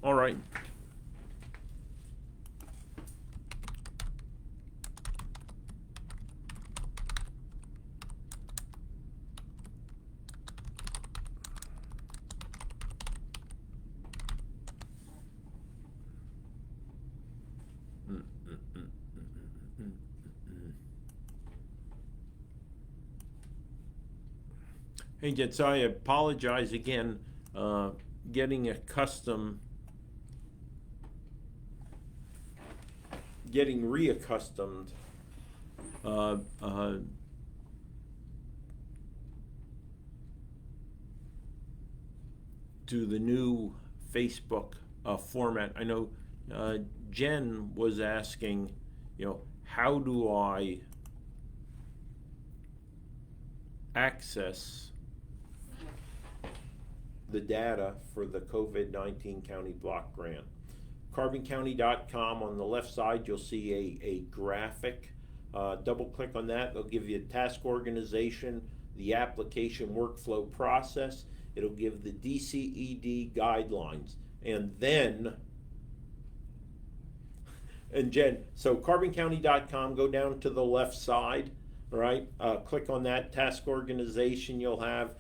All right. Hey, Jets, I apologize again. Uh, getting accustomed, getting reaccustomed uh, uh, to the new Facebook format. I know Jen was asking, how do I access the data for the COVID-19 county block grant? CarbonCounty.com, on the left side, you'll see a graphic. Double click on that. They'll give you a task organization, the application workflow process. It'll give the DCED guidelines. And then, and Jen, so CarbonCounty.com, go down to the left side, right? Click on that task organization. You'll have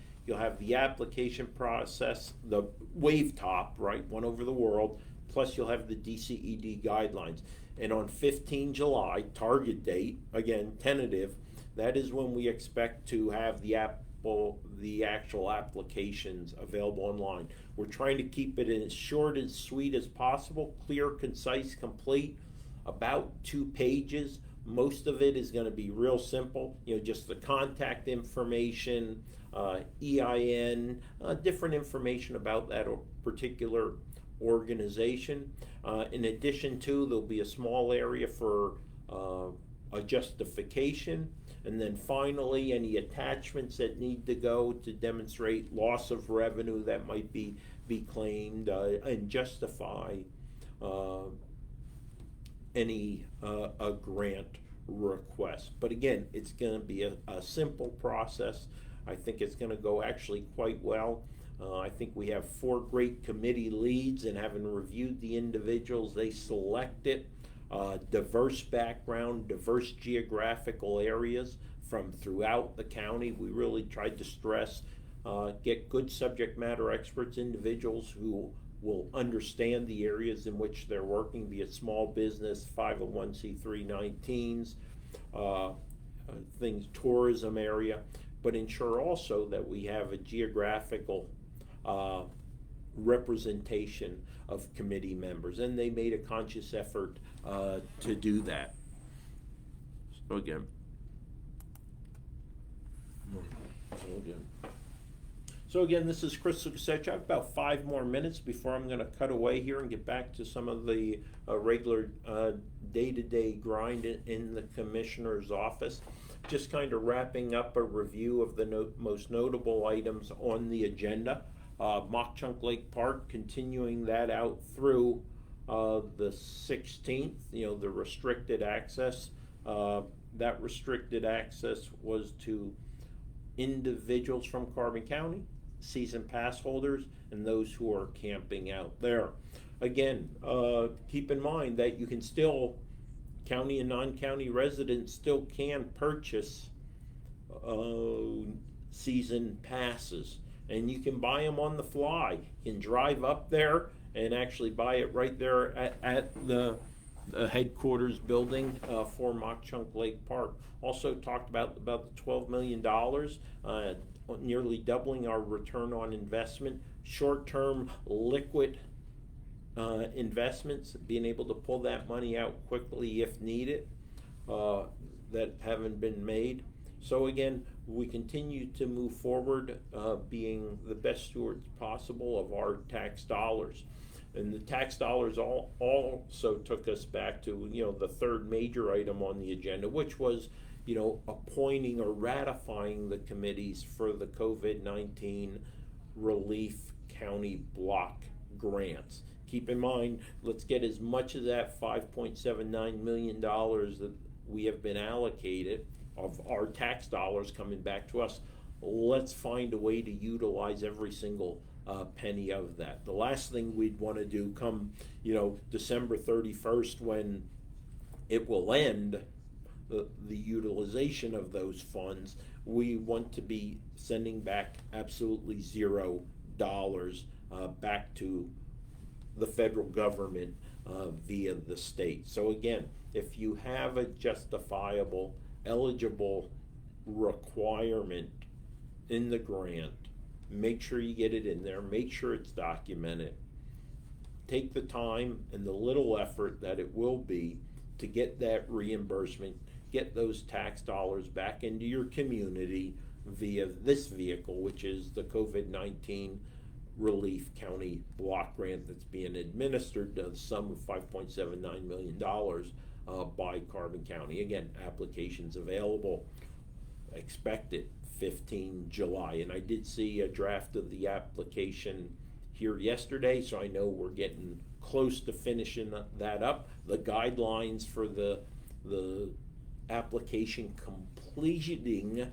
the application process, the wave top, right? One over the world. Plus you'll have the DCED guidelines. And on 15 July, target date, again, tentative, that is when we expect to have the actual applications available online. We're trying to keep it as short and sweet as possible, clear, concise, complete, about 2 pages. Most of it is going to be real simple, just the contact information, EIN, different information about that particular organization. In addition to, there'll be a small area for a justification, and then finally any attachments that need to go to demonstrate loss of revenue that might be claimed, and justify any a grant request. But again, it's going to be a simple process. I think it's going to go actually quite well. I think we have 4 great committee leads, and having reviewed the individuals they selected, diverse background, diverse geographical areas from throughout the county. We really tried to stress, get good subject matter experts, individuals who will understand the areas in which they're working, be it small business, 501c3 19s, things, tourism area, but ensure also that we have a geographical representation of committee members, and they made a conscious effort to do that. So again, this is Chris Lukasevich. I have about 5 more minutes before I'm going to cut away here and get back to some of the regular day-to-day grind in the commissioner's office. Just kind of wrapping up a review of the most notable items on the agenda. Mock Chunk Lake Park, continuing that out through the 16th, the restricted access. That restricted access was to individuals from Carbon County, season pass holders, and those who are camping out there. Again, keep in mind that you can still, county and non-county residents still can purchase season passes, and you can buy them on the fly. You can drive up there and actually buy it right there at the headquarters building for Mock Chunk Lake Park. Also talked about the $12 million, nearly doubling our return on investment, short-term liquid investments, being able to pull that money out quickly if needed, that haven't been made. So again, we continue to move forward, being the best stewards possible of our tax dollars. And the tax dollars also took us back to, the third major item on the agenda, which was, appointing or ratifying the committees for the COVID-19 relief county block grants. Keep in mind, let's get as much of that $5.79 million that we have been allocated of our tax dollars coming back to us. Let's find a way to utilize every single penny of that. The last thing we'd want to do come, December 31st, when it will end, the utilization of those funds, we want to be sending back absolutely $0 back to the federal government via the state. So again, if you have a justifiable, eligible requirement in the grant, make sure you get it in there, make sure it's documented. Take the time and the little effort that it will be to get that reimbursement, get those tax dollars back into your community via this vehicle, which is the COVID-19 Relief County Block Grant that's being administered, the sum of $5.79 million by Carbon County. Again, applications available, expected 15 July. And I did see a draft of the application here yesterday, so I know we're getting close to finishing that up. The guidelines for the application completing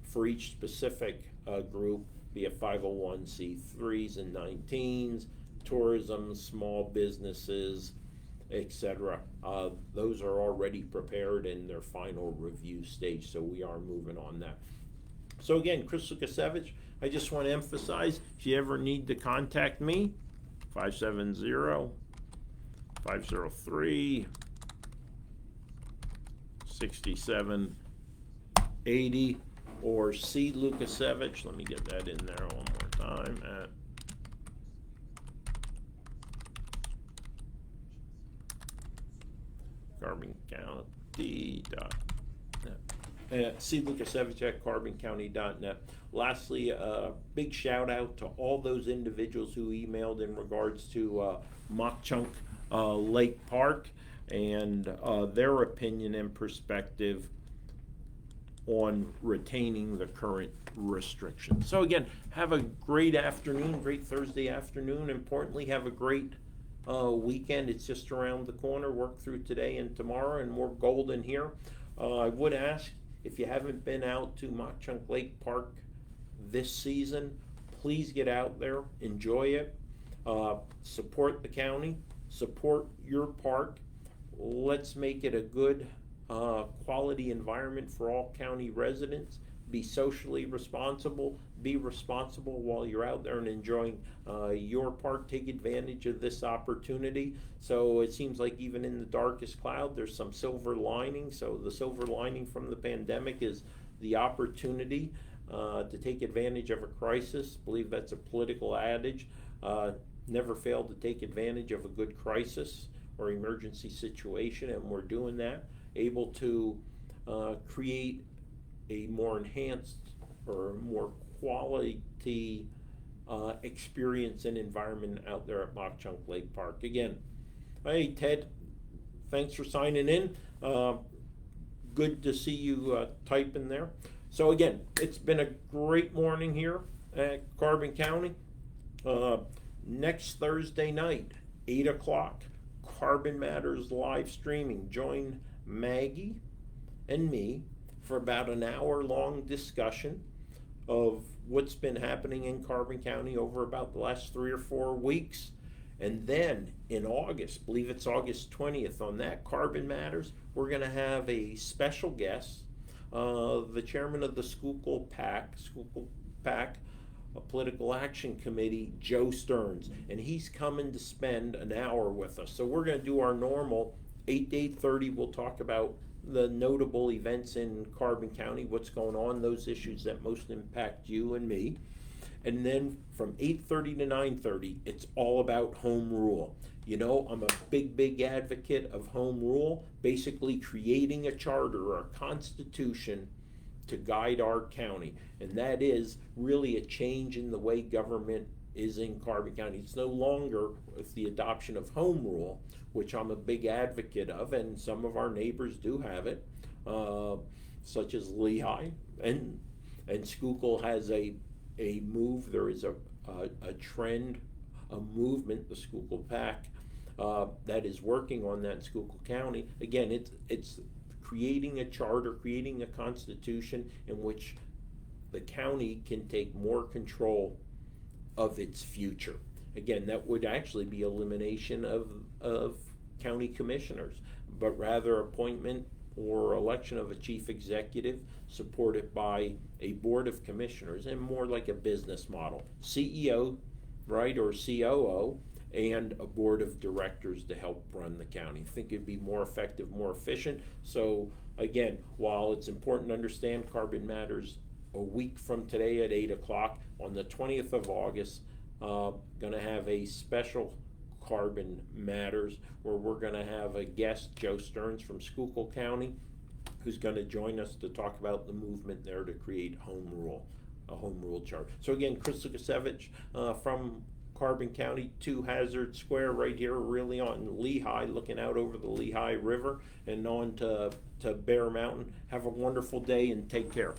for each specific group, be it 501c3s and 19s, tourism, small businesses, etc. Those are already prepared in their final review stage, so we are moving on that. So again, Chris Lukasiewicz, I just want to emphasize, if you ever need to contact me, 570-503-6780, or C. Lukasiewicz, let me get that in there one more time, at carboncounty.net. C. Lukasiewicz at carboncounty.net. Lastly, a big shout out to all those individuals who emailed in regards to Mock Chunk Lake Park and their opinion and perspective on retaining the current restrictions. So again, have a great afternoon, great Thursday afternoon. Importantly, have a great weekend. It's just around the corner. Work through today and tomorrow, and more golden here. I would ask, if you haven't been out to Mock Chunk Lake Park this season, please get out there, enjoy it, support the county, support your park. Let's make it a good quality environment for all county residents. Be socially responsible, be responsible while you're out there and enjoying your park. Take advantage of this opportunity. So it seems like even in the darkest cloud, there's some silver lining. So the silver lining from the pandemic is the opportunity to take advantage of a crisis. I believe that's a political adage. Never fail to take advantage of a good crisis or emergency situation, and we're doing that. Able to create a more enhanced or more quality experience and environment out there at Mock Chunk Lake Park. Again, hey Ted, thanks for signing in. Good to see you typing there. So again, it's been a great morning here at Carbon County. Next Thursday night, 8 o'clock, Carbon Matters live streaming. Join Maggie and me for about an hour-long discussion of what's been happening in Carbon County over about the last 3 or 4 weeks. And then in August, I believe it's August 20th, on that Carbon Matters, we're going to have a special guest, the chairman of the Schuylkill PAC, a Political Action Committee, Joe Stearns, and he's coming to spend an hour with us. So we're going to do our normal 8 to 8:30. We'll talk about the notable events in Carbon County, what's going on, those issues that most impact you and me. And then from 8:30 to 9:30, it's all about home rule. You know, I'm a big advocate of home rule, basically creating a charter or a constitution to guide our county. And that is really a change in the way government is in Carbon County. It's no longer with the adoption of home rule, which I'm a big advocate of, and some of our neighbors do have it, such as Lehigh, and Schuylkill has a move. There is a trend, a movement, the Schuylkill PAC, that is working on that in Schuylkill County. Again, it's creating a charter, creating a constitution in which the county can take more control of its future. Again, that would actually be elimination of county commissioners, but rather appointment or election of a chief executive supported by a board of commissioners, and more like a business model. CEO, right, or COO, and a board of directors to help run the county. I think it'd be more effective, more efficient. So again, while it's important to understand Carbon Matters, a week from today at 8 o'clock on the 20th of August, gonna have a special Carbon Matters where we're gonna have a guest, Joe Stearns from Schuylkill County, who's gonna join us to talk about the movement there to create home rule, a home rule chart. So again, Chris Lukasevich from Carbon County, 2 Hazard Square right here, really on Lehigh, looking out over the Lehigh River and on to Bear Mountain. Have a wonderful day and take care.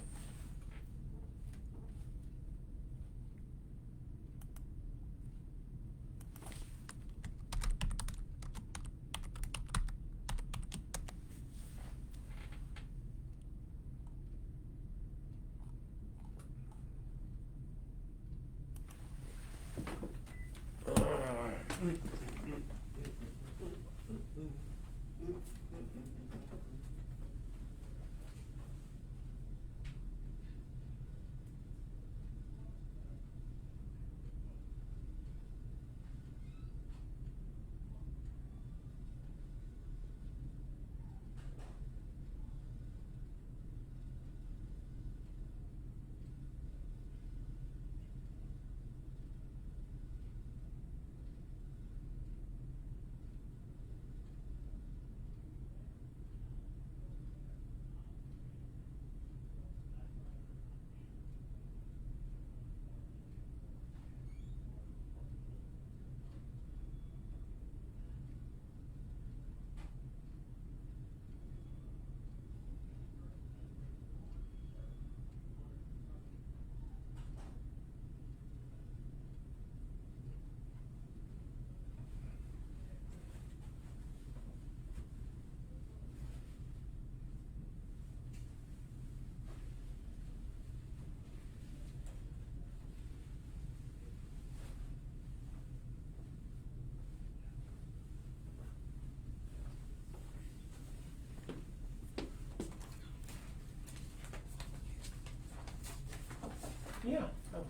Yeah. Could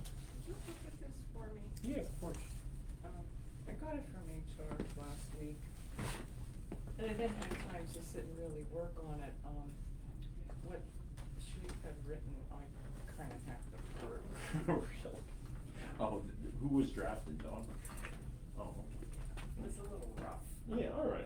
you look at this for me? Yeah, of course. I got it from HR last week, and I didn't have time to sit and really work on it. What she had written, I kind of have to work. Really? Oh, who was drafted, Dawn? Oh. It was a little rough. Yeah, all right.